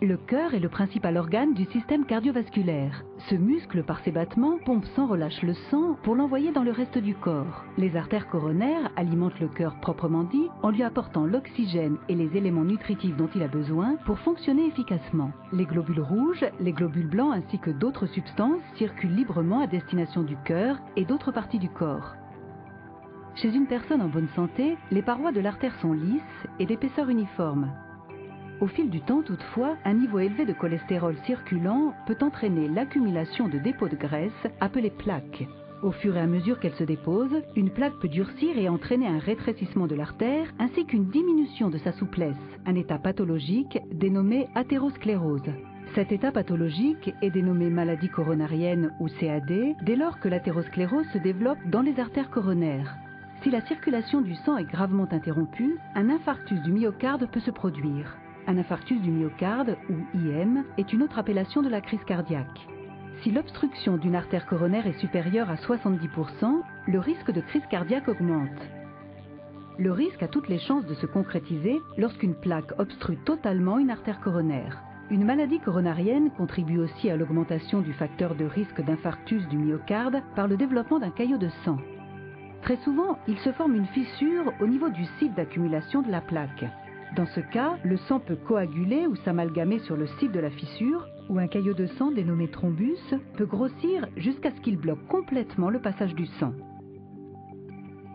Le cœur est le principal organe du système cardiovasculaire. Ce muscle, par ses battements, pompe sans relâche le sang pour l'envoyer dans le reste du corps. Les artères coronaires alimentent le cœur proprement dit en lui apportant l'oxygène et les éléments nutritifs dont il a besoin pour fonctionner efficacement. Les globules rouges, les globules blancs ainsi que d'autres substances circulent librement à destination du cœur et d'autres parties du corps. Chez une personne en bonne santé, les parois de l'artère sont lisses et d'épaisseur uniforme. Au fil du temps, toutefois, un niveau élevé de cholestérol circulant peut entraîner l'accumulation de dépôts de graisse appelés plaques. Au fur et à mesure qu'elle se dépose, une plaque peut durcir et entraîner un rétrécissement de l'artère ainsi qu'une diminution de sa souplesse, un état pathologique dénommé athérosclérose. Cet état pathologique est dénommé maladie coronarienne ou CAD dès lors que l'athérosclérose se développe dans les artères coronaires. Si la circulation du sang est gravement interrompue, un infarctus du myocarde peut se produire. Un infarctus du myocarde, ou IM, est une autre appellation de la crise cardiaque. Si l'obstruction d'une artère coronaire est supérieure à 70%, le risque de crise cardiaque augmente. Le risque a toutes les chances de se concrétiser lorsqu'une plaque obstrue totalement une artère coronaire. Une maladie coronarienne contribue aussi à l'augmentation du facteur de risque d'infarctus du myocarde par le développement d'un caillot de sang. Très souvent, il se forme une fissure au niveau du site d'accumulation de la plaque. Dans ce cas, le sang peut coaguler ou s'amalgamer sur le site de la fissure, ou un caillot de sang dénommé thrombus peut grossir jusqu'à ce qu'il bloque complètement le passage du sang.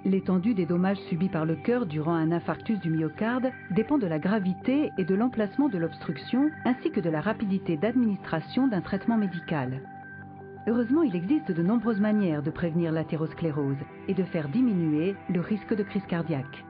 L'étendue des dommages subis par le cœur durant un infarctus du myocarde dépend de la gravité et de l'emplacement de l'obstruction, ainsi que de la rapidité d'administration d'un traitement médical. Heureusement, il existe de nombreuses manières de prévenir l'athérosclérose et de faire diminuer le risque de crise cardiaque.